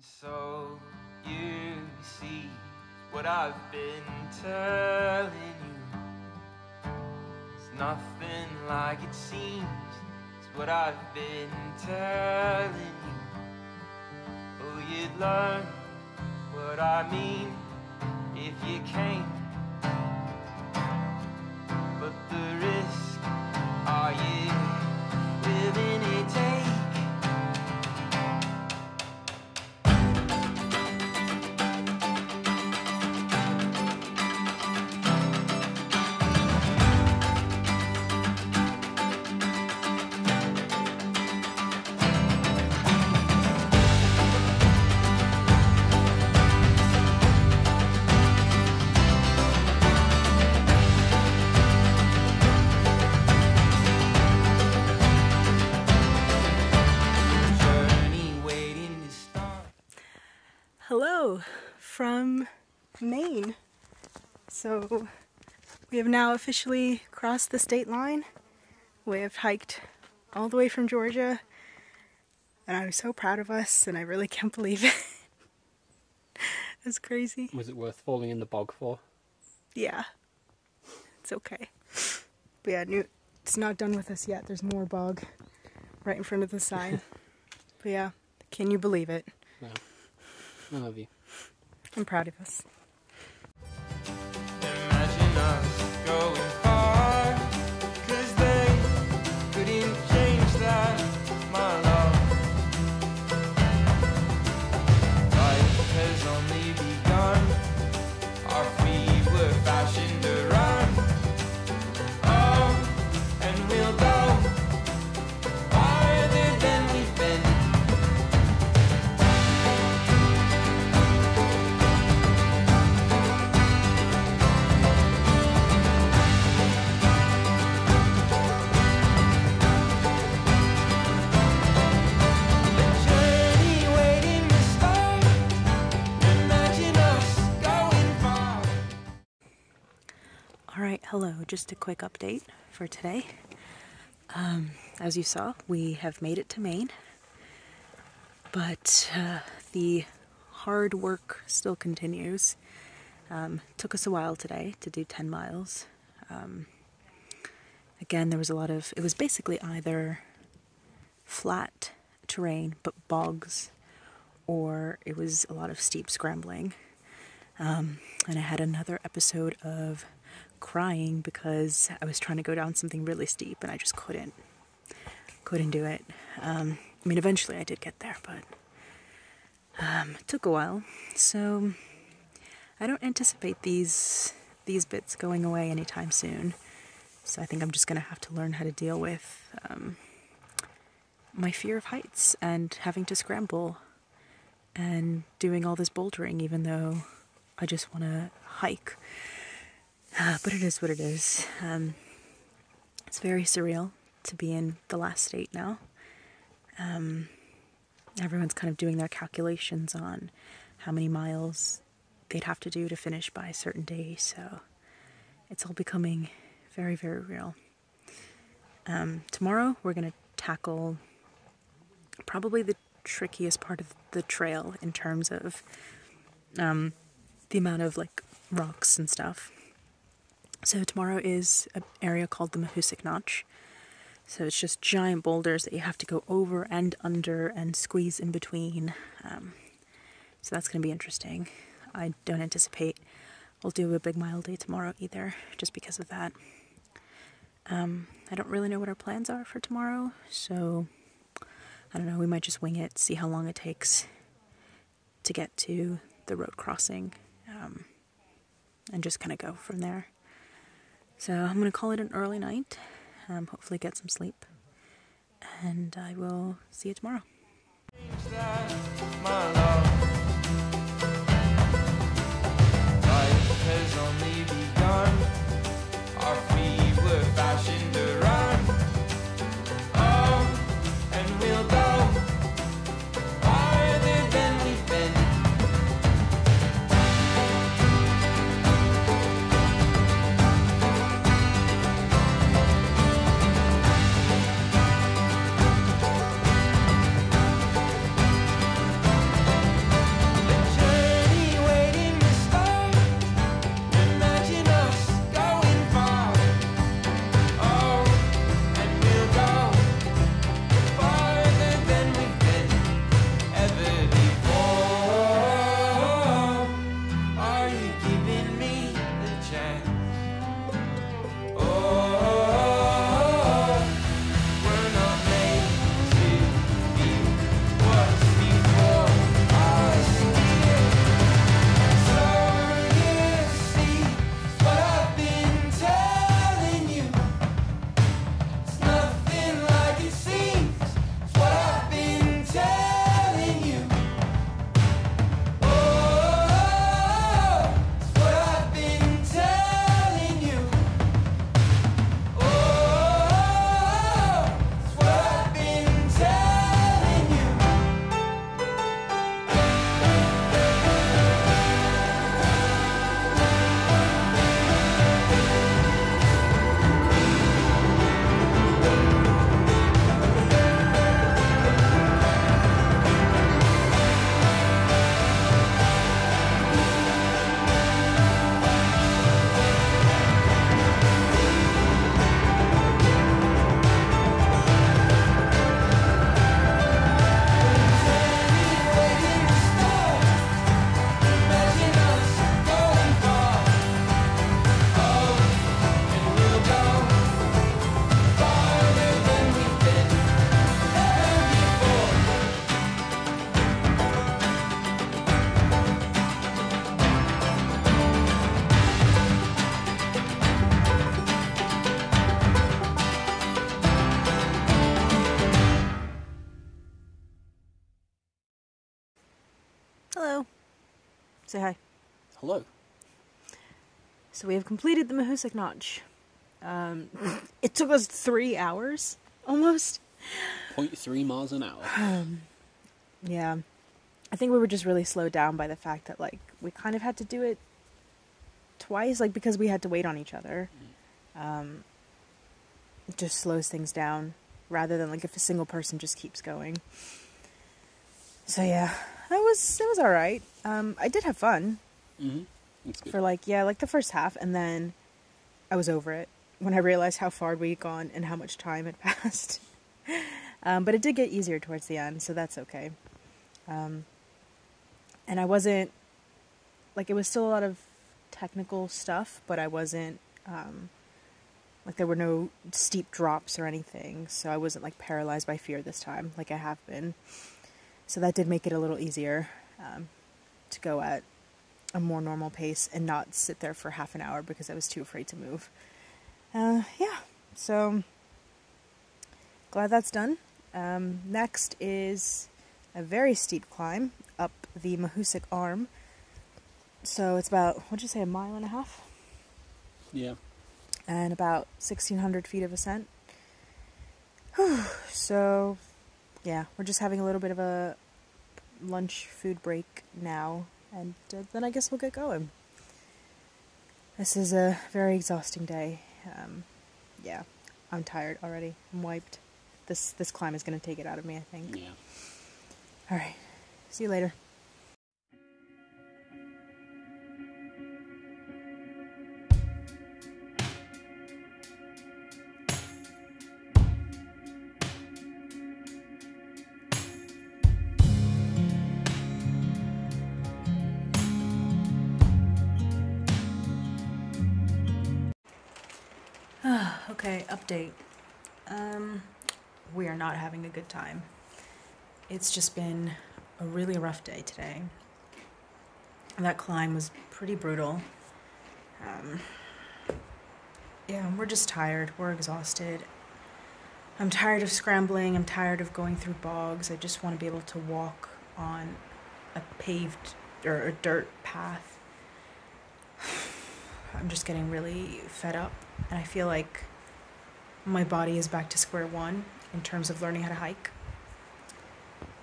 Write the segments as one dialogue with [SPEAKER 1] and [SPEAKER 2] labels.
[SPEAKER 1] So you see what I've been telling you. It's nothing like it seems. It's what I've been telling you. Oh, you'd learn what I mean if you came. But the risk, are you willing to take?
[SPEAKER 2] Hello from Maine. So we have now officially crossed the state line. We have hiked all the way from Georgia, and I'm so proud of us, and I really can't believe it. It's crazy.
[SPEAKER 3] Was it worth falling in the bog for?
[SPEAKER 2] Yeah, it's okay. But yeah, it's not done with us yet. There's more bog right in front of the sign. But yeah, can you believe it?
[SPEAKER 3] No. I love you.
[SPEAKER 2] I'm proud of us.
[SPEAKER 1] Imagine us going far, 'cause they couldn't change that, my love. Life has only begun. Our feet were fashioned to run. Oh, and we'll go farther than we've been.
[SPEAKER 2] Alright, hello, just a quick update for today. As you saw, we have made it to Maine, but the hard work still continues. Took us a while today to do 10 miles. Again, there was it was basically either flat terrain but bogs, or it was a lot of steep scrambling. And I had another episode of crying because I was trying to go down something really steep and I just couldn't do it. I mean, eventually I did get there, but it took a while. So I don't anticipate these bits going away anytime soon. So I think I'm just gonna have to learn how to deal with my fear of heights and having to scramble and doing all this bouldering, even though I just want to hike. But it is what it is. It's very surreal to be in the last state now. Everyone's kind of doing their calculations on how many miles they'd have to do to finish by a certain day, so it's all becoming very, very real. Tomorrow we're going to tackle probably the trickiest part of the trail in terms of the amount of like rocks and stuff. So tomorrow is an area called the Mahoosuc Notch. So it's just giant boulders that you have to go over and under and squeeze in between. So that's going to be interesting. I don't anticipate we'll do a big mile day tomorrow either, just because of that. I don't really know what our plans are for tomorrow, so I don't know, we might just wing it, see how long it takes to get to the road crossing, and just kind of go from there. So I'm going to call it an early night, hopefully get some sleep, and I will see you tomorrow.
[SPEAKER 1] My love. Life has only begun. Our feet were fashioned to run. Oh, and we'll go farther than we've been.
[SPEAKER 2] Hello. Say hi.
[SPEAKER 3] Hello.
[SPEAKER 2] So we have completed the Mahusik Notch. It took us 3 hours, almost.
[SPEAKER 3] 0.3 miles an hour.
[SPEAKER 2] Yeah. I think we were just really slowed down by the fact that, like, we kind of had to do it twice, like, because we had to wait on each other. It just slows things down, rather than, like, if a single person just keeps going. So, yeah. It was alright. I did have fun.
[SPEAKER 3] Mm-hmm. That's good.
[SPEAKER 2] For, like, the first half, and then I was over it when I realized how far we'd gone and how much time had passed. But it did get easier towards the end, so that's okay. And I wasn't, like, it was still a lot of technical stuff, but I wasn't, like, there were no steep drops or anything, so I wasn't, like, paralyzed by fear this time, like I have been. So that did make it a little easier to go at a more normal pace and not sit there for half an hour because I was too afraid to move. Yeah, so glad that's done. Next is a very steep climb up the Mahusik Arm. So it's about, what'd you say, 1.5 miles?
[SPEAKER 3] Yeah.
[SPEAKER 2] And about 1,600 feet of ascent. So, yeah, we're just having a little bit of a lunch food break now, and then I guess we'll get going. This is a very exhausting day. Yeah, I'm tired already. I'm wiped. This climb is going to take it out of me, I think.
[SPEAKER 3] Yeah.
[SPEAKER 2] Alright, see you later. Okay, update. We are not having a good time. It's just been a really rough day today. That climb was pretty brutal. Yeah, we're just tired. We're exhausted. I'm tired of scrambling. I'm tired of going through bogs. I just want to be able to walk on a paved or a dirt path. I'm just getting really fed up, and I feel like my body is back to square one in terms of learning how to hike.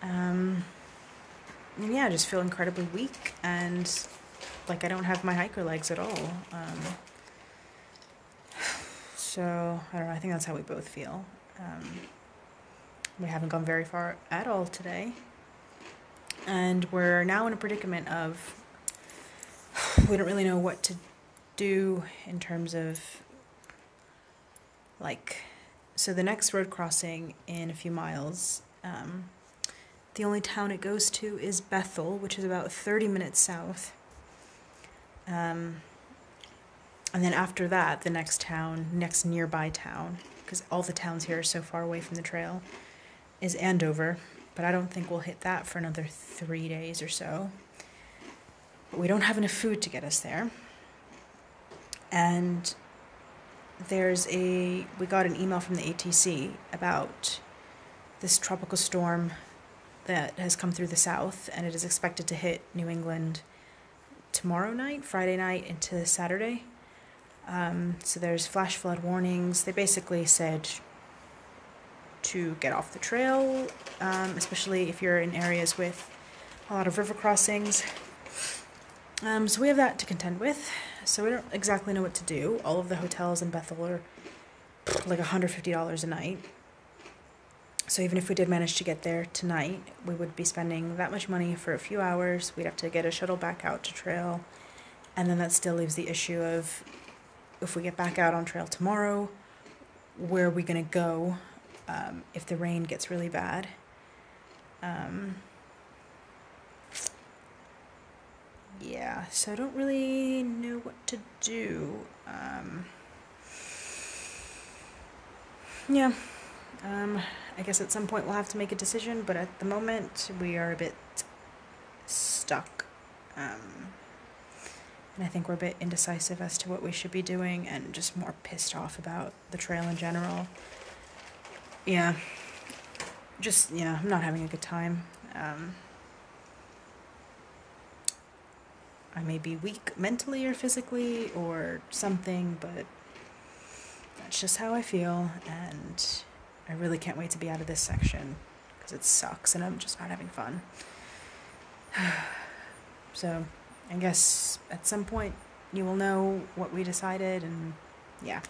[SPEAKER 2] And yeah, I just feel incredibly weak, and like I don't have my hiker legs at all. So I don't know, I think that's how we both feel. We haven't gone very far at all today, and we're now in a predicament of we don't really know what to do in terms of, like, so the next road crossing in a few miles, the only town it goes to is Bethel, which is about 30 minutes south. And then after that, the next nearby town, because all the towns here are so far away from the trail, is Andover. But I don't think we'll hit that for another 3 days or so. But we don't have enough food to get us there. And we got an email from the ATC about this tropical storm that has come through the south, and it is expected to hit New England tomorrow night, Friday night into Saturday. So there's flash flood warnings. They basically said to get off the trail, especially if you're in areas with a lot of river crossings. So we have that to contend with. So we don't exactly know what to do. All of the hotels in Bethel are like $150 a night. So even if we did manage to get there tonight, we would be spending that much money for a few hours. We'd have to get a shuttle back out to trail. And then that still leaves the issue of, if we get back out on trail tomorrow, where are we going to go if the rain gets really bad? Yeah, so I don't really know what to do. Yeah, I guess at some point we'll have to make a decision, but at the moment we are a bit stuck. And I think we're a bit indecisive as to what we should be doing, and just more pissed off about the trail in general. Yeah, I'm not having a good time. I may be weak mentally or physically or something, but that's just how I feel, and I really can't wait to be out of this section because it sucks and I'm just not having fun. So I guess at some point you will know what we decided, and yeah.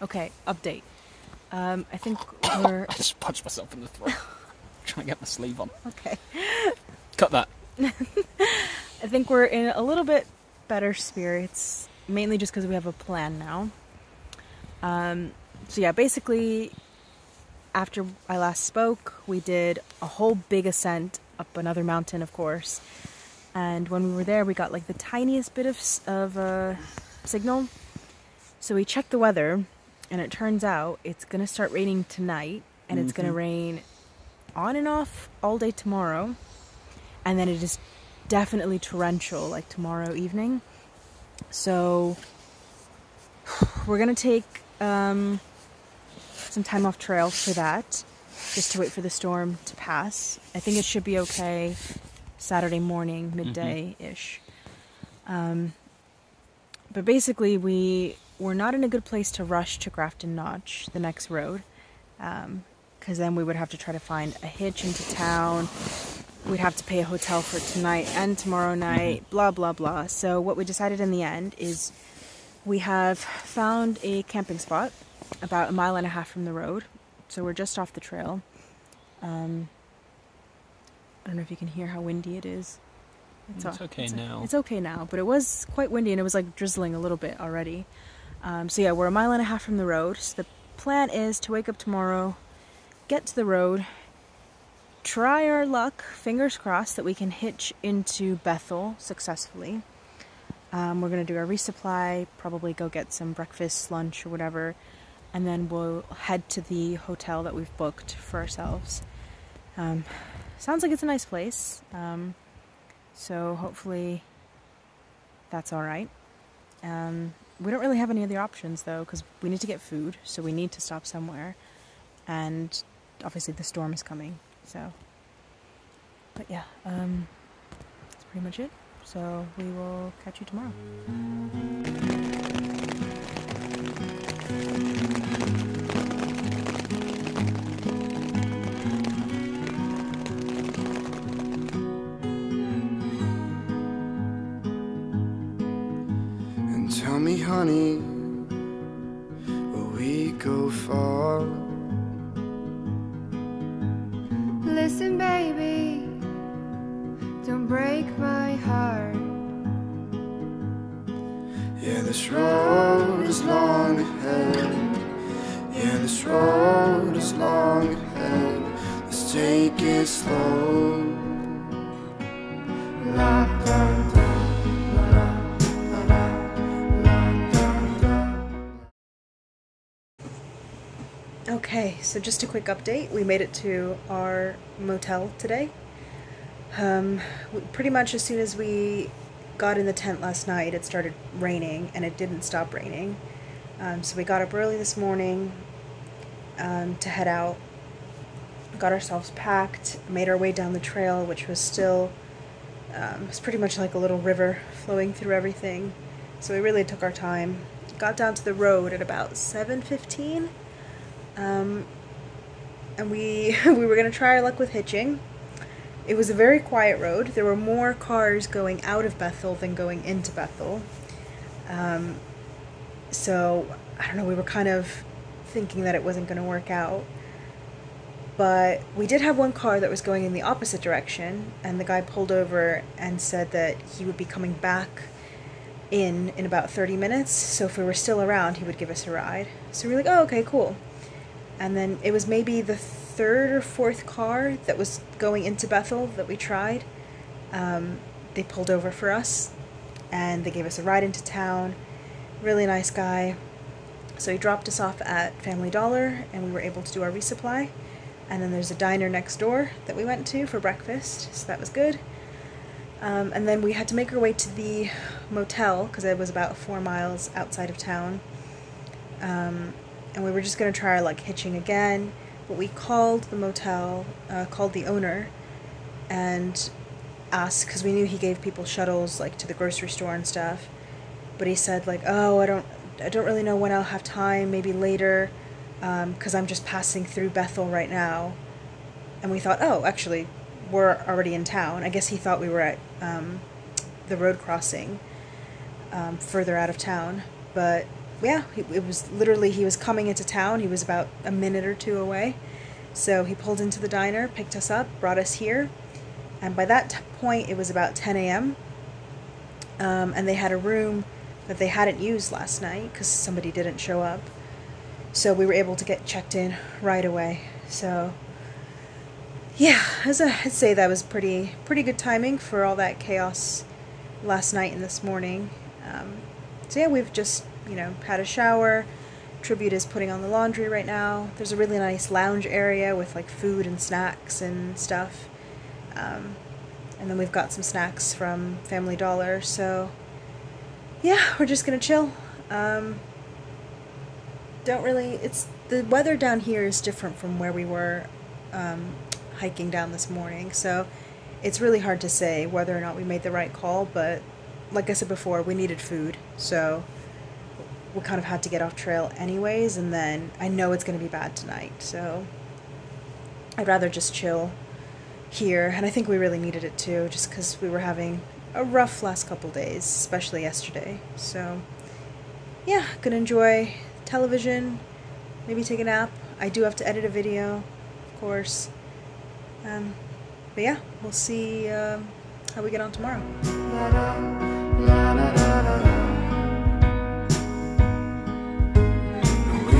[SPEAKER 2] Okay, update. I think we're...
[SPEAKER 3] I just punched myself in the throat. Trying to get my sleeve on.
[SPEAKER 2] Okay.
[SPEAKER 3] Cut that.
[SPEAKER 2] I think we're in a little bit better spirits, mainly just because we have a plan now. So yeah, basically, after I last spoke, we did a whole big ascent up another mountain, of course. And when we were there, we got like the tiniest bit of signal. So we checked the weather, and it turns out it's gonna start raining tonight, and it's gonna rain on and off all day tomorrow, and then it is definitely torrential like tomorrow evening. So we're gonna take some time off trail for that, just to wait for the storm to pass. I think it should be okay Saturday morning, midday-ish. But basically we're not in a good place to rush to Grafton Notch, the next road, because then we would have to try to find a hitch into town. We'd have to pay a hotel for tonight and tomorrow night, blah, blah, blah. So what we decided in the end is we have found a camping spot about 1.5 miles from the road. So we're just off the trail. I don't know if you can hear how windy it is.
[SPEAKER 3] It's okay now.
[SPEAKER 2] It's okay now, but it was quite windy and it was like drizzling a little bit already. So yeah, we're 1.5 miles from the road. So the plan is to wake up tomorrow, get to the road, try our luck, fingers crossed, that we can hitch into Bethel successfully. We're going to do our resupply, probably go get some breakfast, lunch, or whatever, and then we'll head to the hotel that we've booked for ourselves. Sounds like it's a nice place, so hopefully that's alright. We don't really have any other options though, because we need to get food, so we need to stop somewhere, and obviously the storm is coming. So, but yeah, that's pretty much it. So we will catch you tomorrow.
[SPEAKER 1] And tell me, honey, will we go far?
[SPEAKER 4] Listen, baby, don't break my heart.
[SPEAKER 1] Yeah, this road is long ahead. Yeah, this road is long ahead. Let's take it slow. La, la, la.
[SPEAKER 2] Okay, so just a quick update. We made it to our motel today. Pretty much as soon as we got in the tent last night, it started raining, and it didn't stop raining. So we got up early this morning to head out, got ourselves packed, made our way down the trail, which was still, it's pretty much like a little river flowing through everything. So we really took our time. Got down to the road at about 7:15. And we were going to try our luck with hitching. It was a very quiet road. There were more cars going out of Bethel than going into Bethel. So, I don't know, we were kind of thinking that it wasn't going to work out. But we did have one car that was going in the opposite direction, and the guy pulled over and said that he would be coming back in about 30 minutes, so if we were still around, he would give us a ride. So we were like, oh, okay, cool. And then it was maybe the third or fourth car that was going into Bethel that we tried. They pulled over for us, and they gave us a ride into town. Really nice guy. So he dropped us off at Family Dollar, and we were able to do our resupply. And then there's a diner next door that we went to for breakfast, so that was good. And then we had to make our way to the motel because it was about 4 miles outside of town. And we were just going to try like hitching again, but we called the motel, called the owner, and asked, because we knew he gave people shuttles like to the grocery store and stuff, but he said like, oh, I don't really know when I'll have time, maybe later, because I'm just passing through Bethel right now. And we thought, oh, actually, we're already in town. I guess he thought we were at the road crossing further out of town. But yeah, it was literally, he was coming into town. He was about a minute or two away. So he pulled into the diner, picked us up, brought us here. And by that point, it was about 10 a.m. And they had a room that they hadn't used last night because somebody didn't show up. So we were able to get checked in right away. So yeah, I'd say that was pretty good timing for all that chaos last night and this morning. So yeah, we've just, had a shower. Tribute is putting on the laundry right now. There's a really nice lounge area with like food and snacks and stuff. And then we've got some snacks from Family Dollar. So yeah, we're just gonna chill. The weather down here is different from where we were hiking down this morning, so it's really hard to say whether or not we made the right call, but like I said before, we needed food, so we kind of had to get off trail anyways, and then I know it's going to be bad tonight, so I'd rather just chill here, and I think we really needed it too, just because we were having a rough last couple days, especially yesterday. So yeah, gonna enjoy television, maybe take a nap. I do have to edit a video, of course. But yeah, we'll see how we get on tomorrow.
[SPEAKER 1] We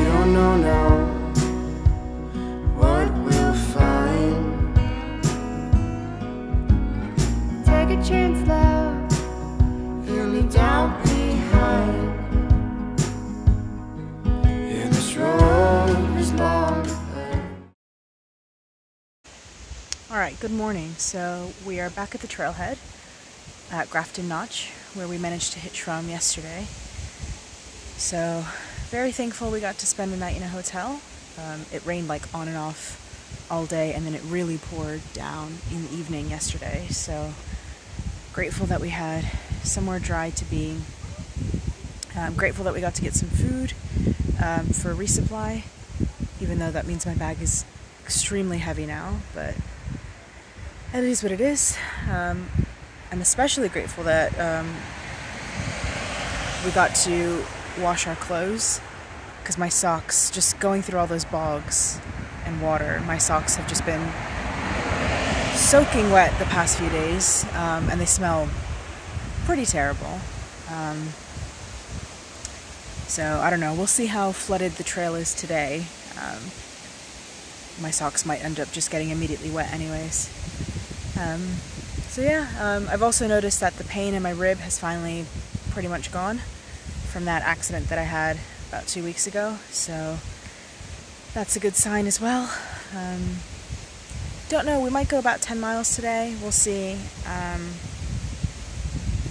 [SPEAKER 1] don't know now what we'll find.
[SPEAKER 4] Take a chance, love.
[SPEAKER 1] Leave me down behind. Yeah, this road is long.
[SPEAKER 2] Alright, good morning. So we are back at the trailhead at Grafton Notch, where we managed to hitch from yesterday. So very thankful we got to spend the night in a hotel. It rained like on and off all day, and then it really poured down in the evening yesterday. So grateful that we had somewhere dry to be. I'm grateful that we got to get some food for resupply, even though that means my bag is extremely heavy now, but it is what it is. I'm especially grateful that we got to wash our clothes, because my socks, just going through all those bogs and water, my socks have just been soaking wet the past few days, and they smell pretty terrible. So I don't know, we'll see how flooded the trail is today. My socks might end up just getting immediately wet anyways. So yeah, I've also noticed that the pain in my rib has finally pretty much gone from that accident that I had about 2 weeks ago, so that's a good sign as well. Don't know, we might go about 10 miles today, we'll see.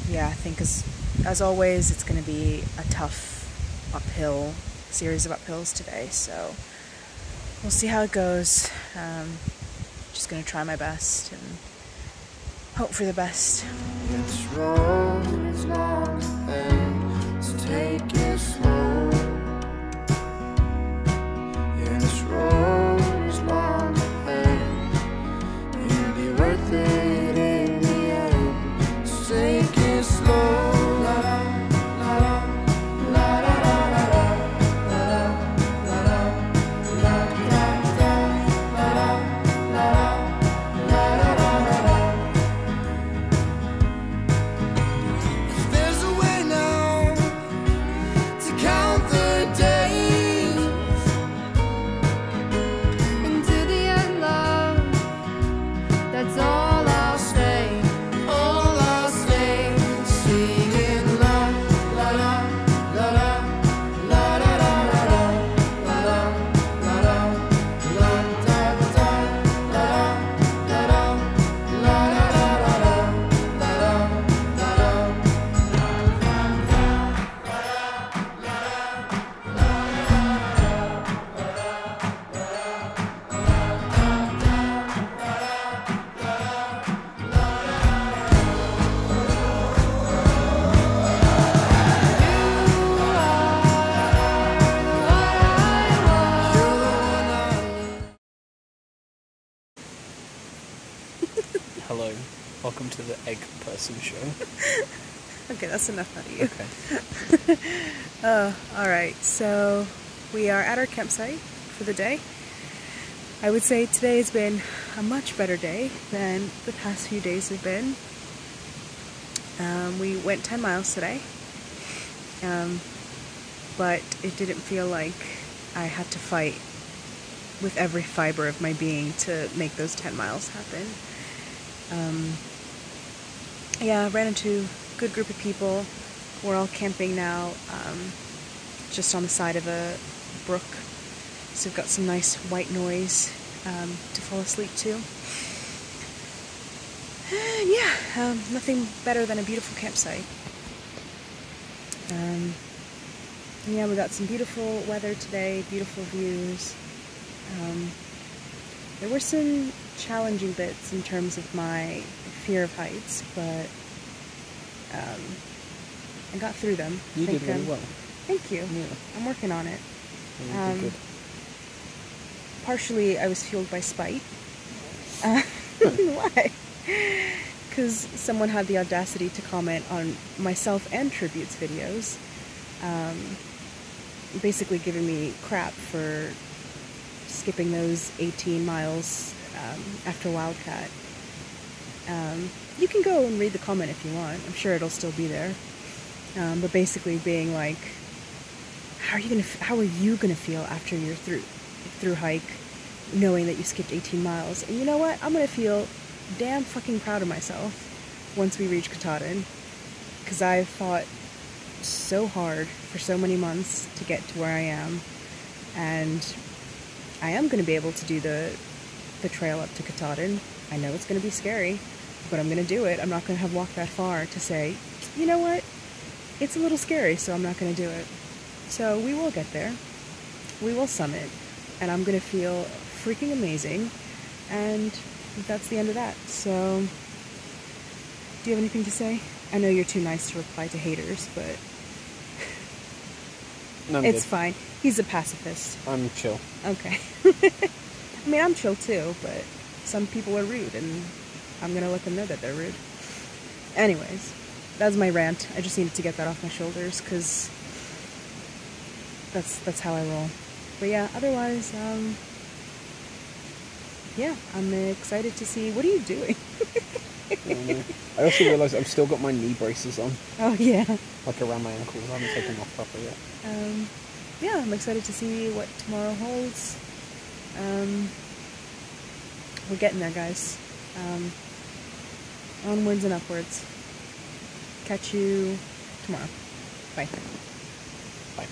[SPEAKER 2] Yeah, I think as always it's going to be a tough uphill series of uphills today, so we'll see how it goes. Just going to try my best and hope for the best.
[SPEAKER 1] This road is long and so take it slow. Yeah, this road is long and it'll be worth it in the end. So take it slow. Count
[SPEAKER 3] Hello. Welcome to the Egg Person Show.
[SPEAKER 2] Okay, that's enough out of you.
[SPEAKER 3] Okay.
[SPEAKER 2] Alright, so we are at our campsite for the day. I would say today has been a much better day than the past few days have been. We went 10 miles today, but it didn't feel like I had to fight with every fiber of my being to make those 10 miles happen. Yeah, I ran into a good group of people. We're all camping now, just on the side of a brook. So we've got some nice white noise to fall asleep to. Yeah, nothing better than a beautiful campsite. Yeah, we got some beautiful weather today, beautiful views. There were some challenging bits in terms of my fear of heights, but I got through them.
[SPEAKER 3] You did really well.
[SPEAKER 2] Thank you.
[SPEAKER 3] Yeah.
[SPEAKER 2] I'm working on it.
[SPEAKER 3] You did good.
[SPEAKER 2] Partially, I was fueled by spite. Why? Because someone had the audacity to comment on myself and Tribute's videos, basically giving me crap for skipping those 18 miles after Wildcat. You can go and read the comment if you want. I'm sure it'll still be there. But basically being like, how are you gonna feel after you're through hike, knowing that you skipped 18 miles? And you know what? I'm gonna feel damn fucking proud of myself once we reach Katahdin, because I've fought so hard for so many months to get to where I am, and I am going to be able to do the trail up to Katahdin. I know it's going to be scary, but I'm going to do it. I'm not going to have walked that far to say, you know what, it's a little scary, so I'm not going to do it. So we will get there. We will summit, and I'm going to feel freaking amazing, and that's the end of that. So, do you have anything to say? I know you're too nice to reply to haters, but
[SPEAKER 3] No, I'm
[SPEAKER 2] it's
[SPEAKER 3] good.
[SPEAKER 2] fine. He's a pacifist.
[SPEAKER 3] I'm chill.
[SPEAKER 2] Okay. I mean, I'm chill too, but some people are rude, and I'm gonna let them know that they're rude. Anyways, that's my rant. I just needed to get that off my shoulders, because that's how I roll. But yeah, otherwise, yeah, I'm excited to see. What are you doing?
[SPEAKER 3] I also realised I've still got my knee braces on,
[SPEAKER 2] Oh yeah.
[SPEAKER 3] like around my ankles. I haven't taken them off properly yet.
[SPEAKER 2] Yeah, I'm excited to see what tomorrow holds. We're getting there, guys. Onwards and upwards. Catch you tomorrow. Bye.
[SPEAKER 3] Bye.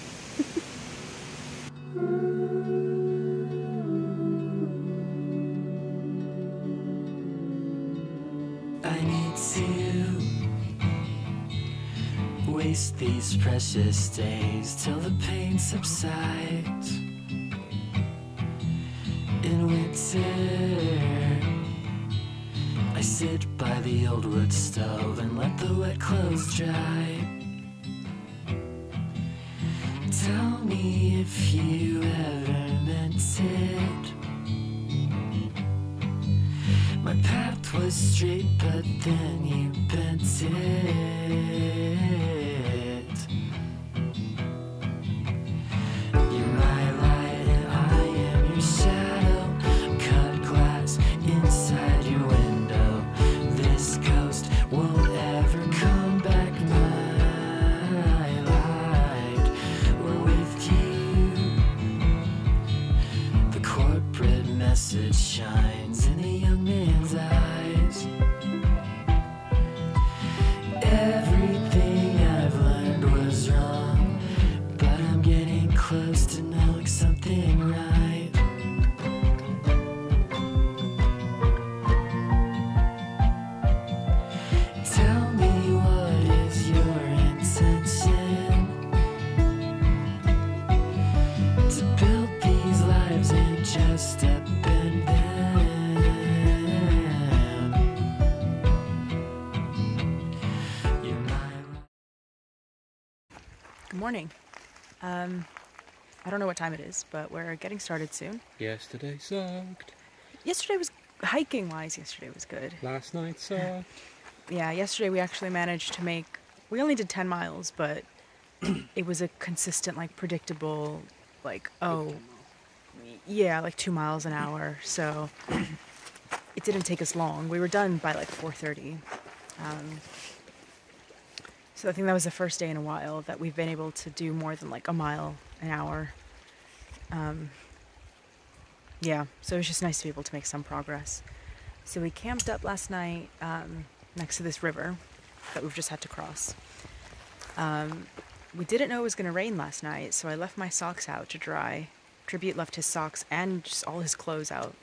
[SPEAKER 5] I need to waste these precious days till the pain subsides. In winter, I sit by the old wood stove and let the wet clothes dry. Tell me if you ever meant it. My path was straight, but then you bent it. You're my light and I am your shadow. Cut glass inside your window. This ghost won't ever come back. My light, we're with you. The corporate message shines in a young man's eyes. Everything I've learned was wrong, but I'm getting close to knowing something right. Tell me, what is your intention? To build these lives and just step in them. You're my
[SPEAKER 2] Good morning. I don't know what time it is, but we're getting started soon.
[SPEAKER 3] Yesterday sucked.
[SPEAKER 2] Yesterday was hiking wise, yesterday was good.
[SPEAKER 3] Last night,
[SPEAKER 2] Yeah, yesterday we actually managed to make, we only did 10 miles, but it was a consistent, like, predictable, like, oh, yeah, like 2 miles an hour. So it didn't take us long. We were done by like 4:30. So I think that was the first day in a while that we've been able to do more than like a mile an hour. Yeah, so it was just nice to be able to make some progress. So we camped up last night next to this river that we've just had to cross. We didn't know it was going to rain last night, so I left my socks out to dry. Tribute left his socks and just all his clothes out.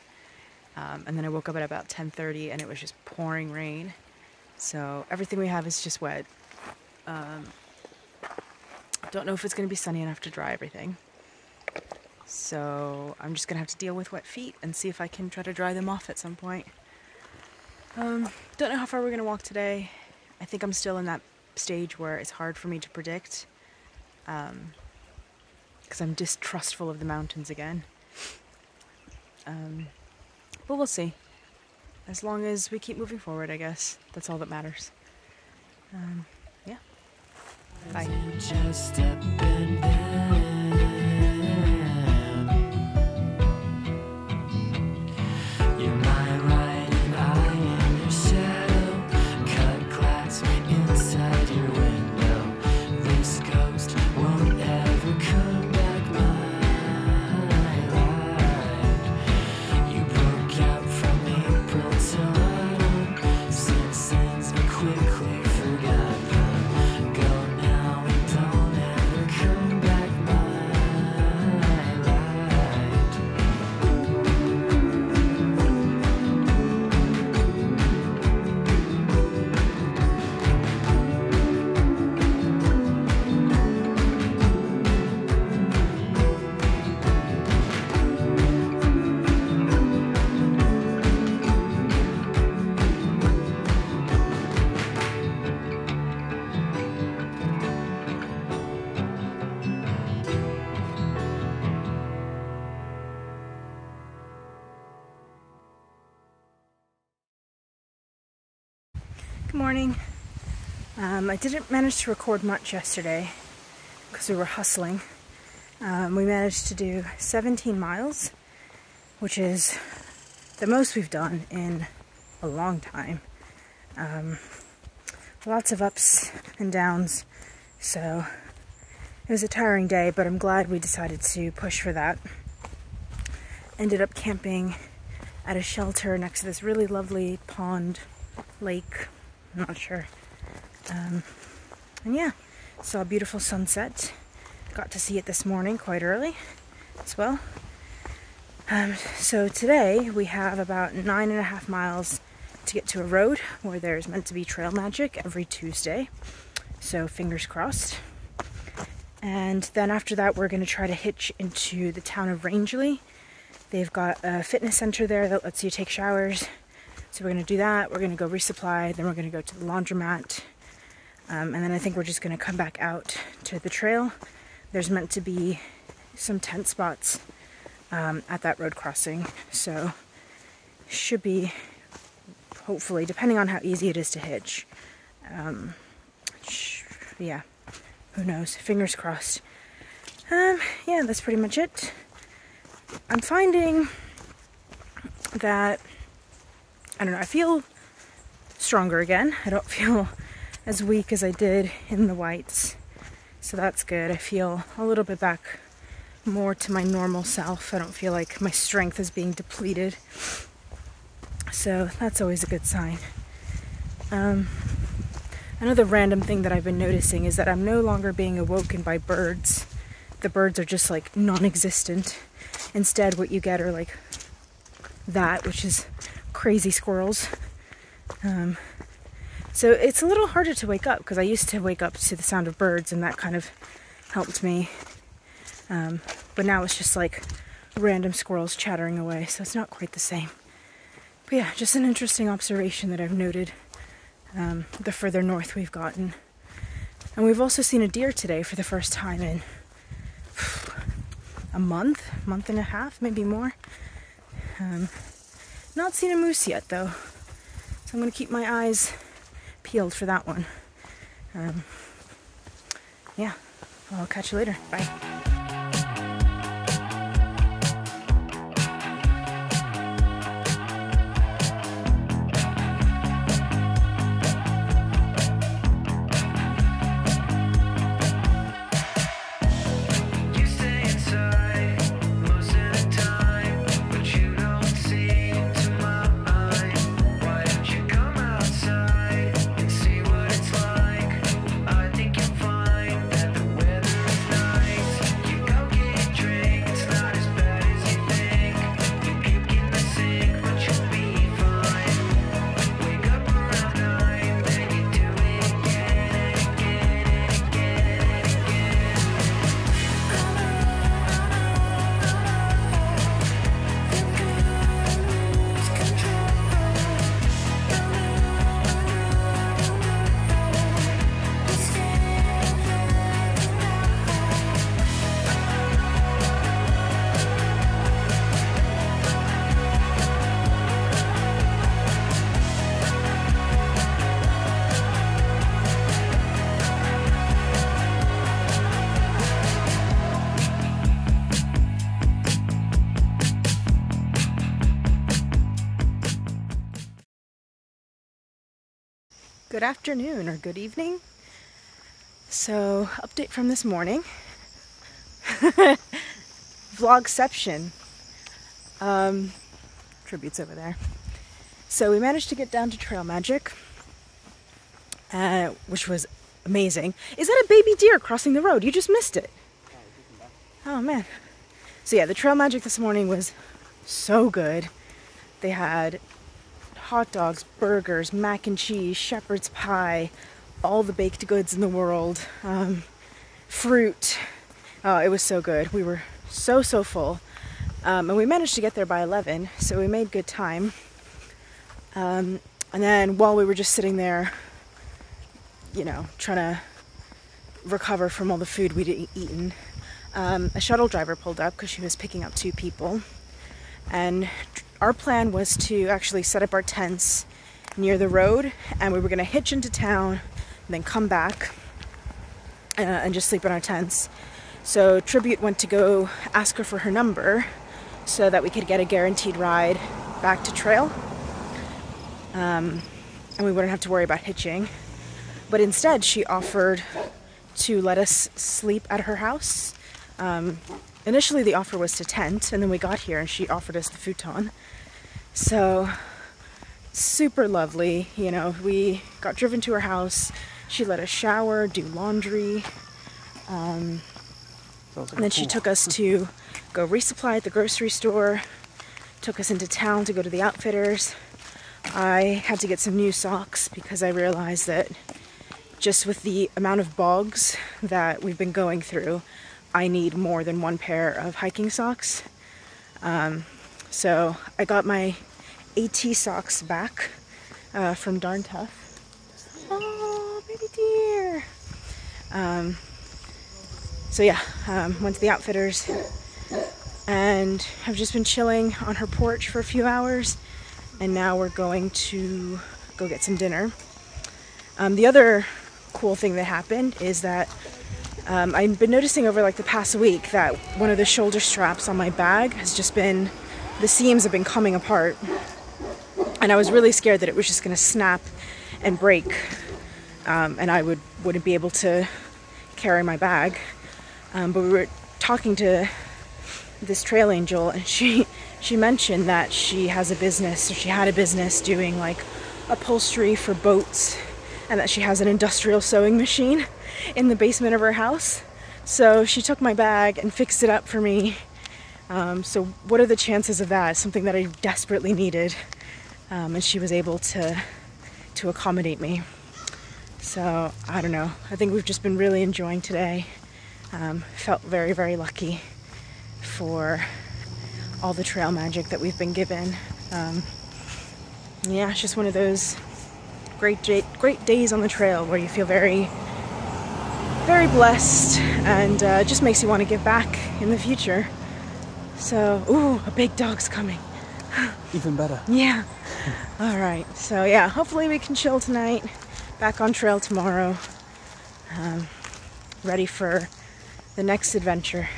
[SPEAKER 2] And then I woke up at about 10:30 and it was just pouring rain. So everything we have is just wet. Don't know if it's going to be sunny enough to dry everything. So I'm just going to have to deal with wet feet and see if I can try to dry them off at some point. Don't know how far we're going to walk today. I think I'm still in that stage where it's hard for me to predict. Because I'm distrustful of the mountains again. But we'll see. As long as we keep moving forward, I guess. That's all that matters. Yeah. Bye.
[SPEAKER 5] Just step in there. You're my right and I am your shadow. Cut glass inside your window. This ghost won't ever come back my life. You broke out from April till autumn. Since we quickly forgot them. Go now and don't ever come back my life.
[SPEAKER 2] Good morning. I didn't manage to record much yesterday because we were hustling. We managed to do 17 miles, which is the most we've done in a long time. Lots of ups and downs, so it was a tiring day, but I'm glad we decided to push for that. Ended up camping at a shelter next to this really lovely pond, lake, I'm not sure. And yeah, saw a beautiful sunset. Got to see it this morning quite early as well. So today we have about 9.5 miles to get to a road where there's meant to be trail magic every Tuesday. So fingers crossed. And then after that we're going to try to hitch into the town of Rangeley. They've got a fitness center there that lets you take showers. So we're going to do that. We're going to go resupply. Then we're going to go to the laundromat. And then I think we're just going to come back out to the trail. There's meant to be some tent spots at that road crossing. So should be, hopefully, depending on how easy it is to hitch. Yeah, who knows? Fingers crossed. Yeah, that's pretty much it. I'm finding that, I don't know, I feel stronger again. I don't feel as weak as I did in the whites. So that's good. I feel a little bit back more to my normal self. I don't feel like my strength is being depleted. So that's always a good sign. Another random thing that I've been noticing is that I'm no longer being awoken by birds. The birds are just like non-existent. Instead, what you get are like that, which is crazy squirrels. So it's a little harder to wake up because I used to wake up to the sound of birds and that kind of helped me. But now it's just like random squirrels chattering away, so it's not quite the same. But yeah, just an interesting observation that I've noted the further north we've gotten. And we've also seen a deer today for the first time in a month and a half, maybe more. Not seen a moose yet though, so I'm gonna keep my eyes peeled for that one. Yeah, I'll catch you later. Bye. Good afternoon or good evening. So, update from this morning. Vlogception. Tributes over there. So we managed to get down to Trail Magic, which was amazing. Is that a baby deer crossing the road? You just missed it. Oh man. So yeah, the Trail Magic this morning was so good. They had hot dogs, burgers, mac and cheese, shepherd's pie, all the baked goods in the world, fruit. Oh, it was so good. We were so full. And we managed to get there by 11, so we made good time. And then while we were just sitting there, you know, trying to recover from all the food we'd eaten, a shuttle driver pulled up because she was picking up 2 people. And our plan was to actually set up our tents near the road, and we were going to hitch into town and then come back and just sleep in our tents. So Tribute went to go ask her for her number so that we could get a guaranteed ride back to Trail, and we wouldn't have to worry about hitching. But instead she offered to let us sleep at her house. Initially the offer was to tent, and then we got here and she offered us the futon. So super lovely, you know. We got driven to her house, she let us shower, do laundry, and then she took us to go resupply at the grocery store, took us into town to go to the Outfitters. I had to get some new socks because I realized that just with the amount of bogs that we've been going through, I need more than 1 pair of hiking socks. So I got my AT socks back from Darn Tough. Oh, baby deer! So yeah, went to the Outfitters and have just been chilling on her porch for a few hours, and now we're going to go get some dinner. The other cool thing that happened is that I've been noticing over like the past week that one of the shoulder straps on my bag has just been, the seams have been coming apart, and I was really scared that it was just going to snap and break, and I wouldn't be able to carry my bag. But we were talking to this trail angel, and she mentioned that she has a business, or she had a business doing like upholstery for boats, and that she has an industrial sewing machine in the basement of her house. So she took my bag and fixed it up for me. So what are the chances of that? Something that I desperately needed, and she was able to accommodate me. So I don't know, I think we've just been really enjoying today. Felt very, very lucky for all the trail magic that we've been given. Yeah, it's just one of those great days on the trail where you feel very, very blessed, and just makes you want to give back in the future. So, ooh, a big dog's coming.
[SPEAKER 3] Even better.
[SPEAKER 2] Yeah. All right. So yeah, hopefully we can chill tonight. Back on trail tomorrow. Ready for the next adventure.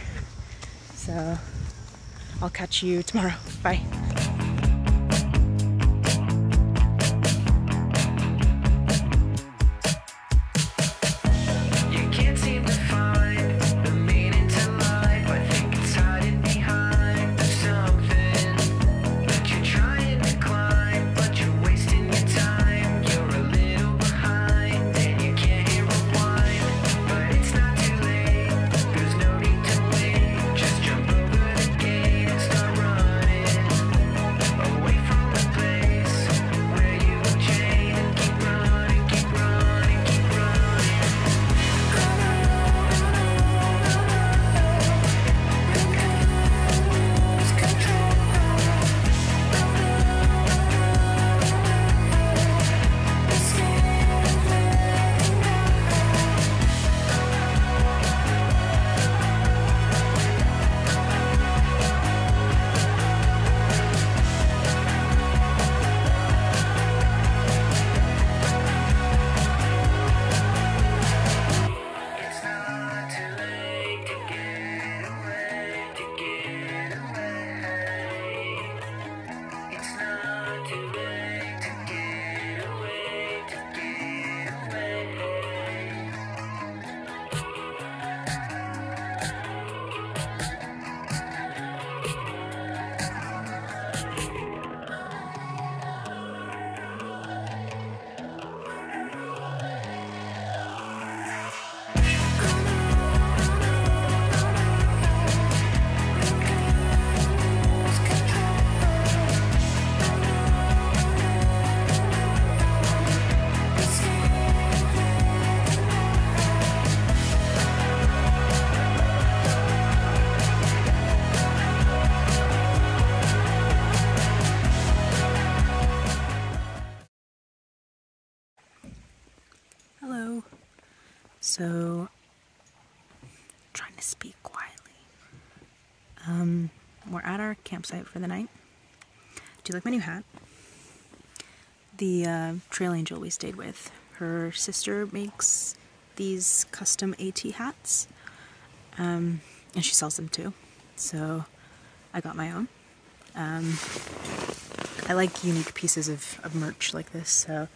[SPEAKER 2] So I'll catch you tomorrow. Bye.
[SPEAKER 5] You can't seem to find the meaning to life. I think it's hiding behind something that you're trying to climb, but you're wasting your time. You're a little behind, and you can't hit rewind. But it's not too late. There's no need to wait. Just jump over the gate and start running away from the place where you were chained. And keep running, keep running, keep running. It's not too late to get away, to get away. It's not too late to get away, to get away.
[SPEAKER 2] Hello. So, trying to speak quietly. We're at our campsite for the night. Do you like my new hat? The trail angel we stayed with, her sister makes these custom AT hats, and she sells them too. So I got my own. I like unique pieces of merch like this. So I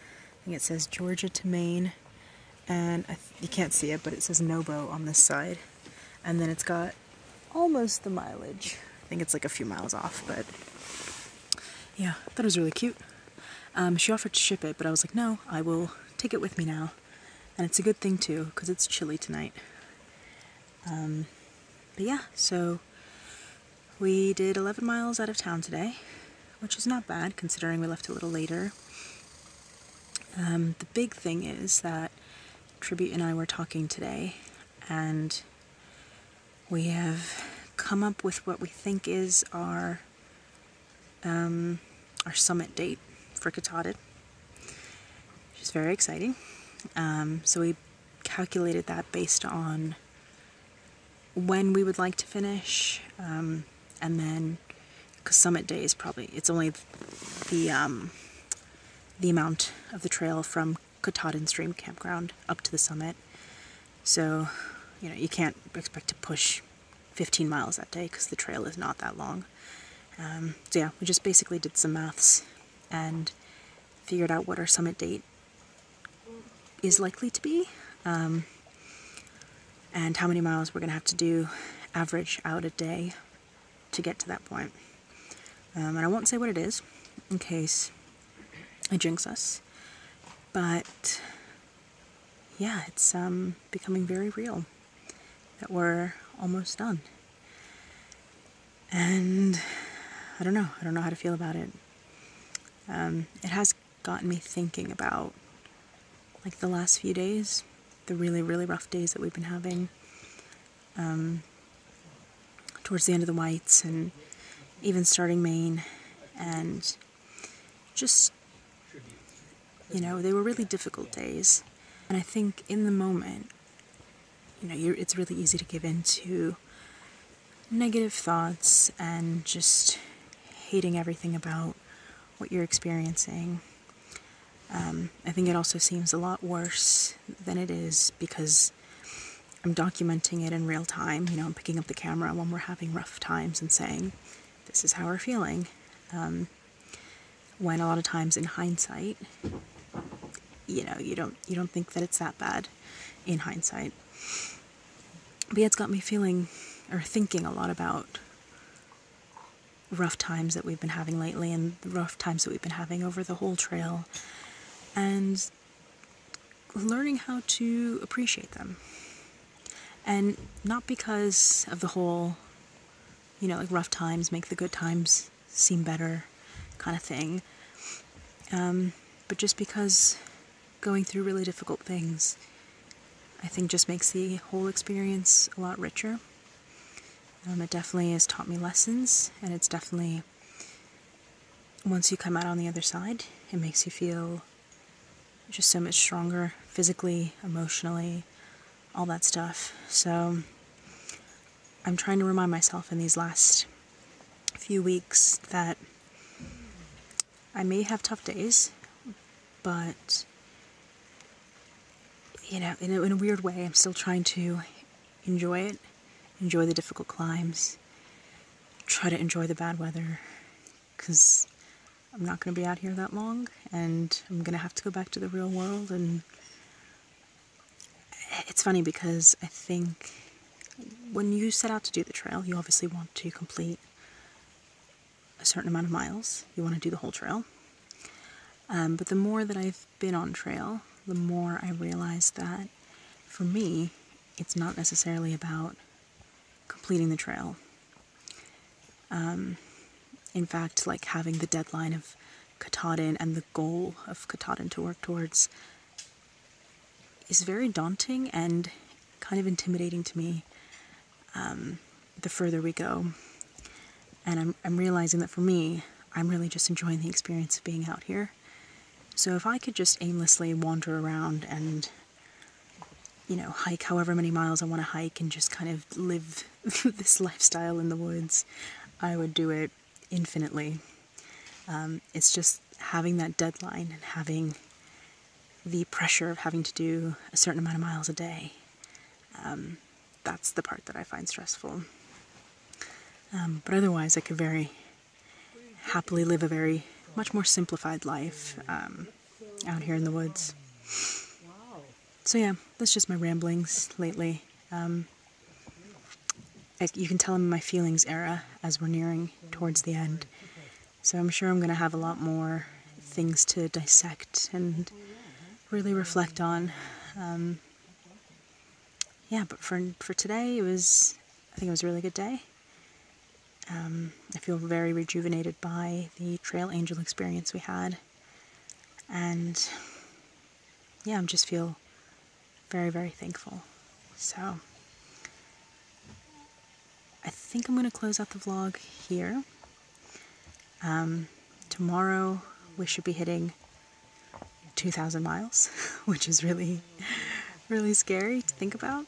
[SPEAKER 2] think it says Georgia to Maine. And you can't see it, but it says Nobo on this side. And then it's got almost the mileage. I think it's like a few miles off, but yeah, I thought it was really cute. She offered to ship it, but I was like, no, I will take it with me now. And it's a good thing too, because it's chilly tonight. But yeah, so we did 11 miles out of town today, which is not bad considering we left a little later. The big thing is that Tribute and I were talking today, and we have come up with what we think is our summit date for Katahdin, which is very exciting. So we calculated that based on when we would like to finish, and then, because summit day is probably, it's only the amount of the trail from Katahdin Stream Campground up to the summit. So, you know, you can't expect to push 15 miles that day because the trail is not that long. So yeah, we just basically did some maths and figured out what our summit date is likely to be, and how many miles we're going to have to do average out a day to get to that point. And I won't say what it is in case I jinx us. But yeah, it's becoming very real that we're almost done. And I don't know how to feel about it. It has gotten me thinking about like the last few days, the really, really rough days that we've been having towards the end of the Whites and even starting Maine, and just, you know, they were really difficult days. And I think in the moment, you know, it's really easy to give in to negative thoughts and just hating everything about what you're experiencing. I think it also seems a lot worse than it is because I'm documenting it in real time. You know, I'm picking up the camera when we're having rough times and saying, this is how we're feeling. When a lot of times in hindsight, you know, you don't think that it's that bad in hindsight. But yeah, it's got me feeling or thinking a lot about rough times that we've been having lately and the rough times that we've been having over the whole trail, and learning how to appreciate them. And not because of the whole, you know, like rough times make the good times seem better kind of thing, but just because going through really difficult things, I think, just makes the whole experience a lot richer. It definitely has taught me lessons, and it's definitely, once you come out on the other side, it makes you feel just so much stronger, physically, emotionally, all that stuff. So I'm trying to remind myself in these last few weeks that I may have tough days, but, you know, in a weird way, I'm still trying to enjoy it, enjoy the difficult climbs, try to enjoy the bad weather, because I'm not going to be out here that long, and I'm going to have to go back to the real world. And it's funny because I think when you set out to do the trail, you obviously want to complete a certain amount of miles. You want to do the whole trail. But the more that I've been on trail, the more I realize that for me, it's not necessarily about completing the trail. In fact, like having the deadline of Katahdin and the goal of Katahdin to work towards is very daunting and kind of intimidating to me the further we go. And I'm realizing that for me, I'm really just enjoying the experience of being out here. So if I could just aimlessly wander around and, you know, hike however many miles I want to hike and just kind of live this lifestyle in the woods, I would do it infinitely. It's just having that deadline and having the pressure of having to do a certain amount of miles a day. That's the part that I find stressful. But otherwise, I could very happily live a very much more simplified life out here in the woods. So yeah, that's just my ramblings lately. You can tell I'm in my feelings era as we're nearing towards the end. So I'm sure I'm going to have a lot more things to dissect and really reflect on. Yeah, but for today, I think it was a really good day. I feel very rejuvenated by the Trail Angel experience we had. And yeah, I just feel very, very thankful. So I think I'm going to close out the vlog here. Tomorrow we should be hitting 2,000 miles, which is really, really scary to think about.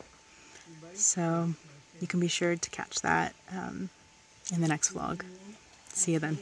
[SPEAKER 2] So you can be sure to catch that in the next vlog. See you then.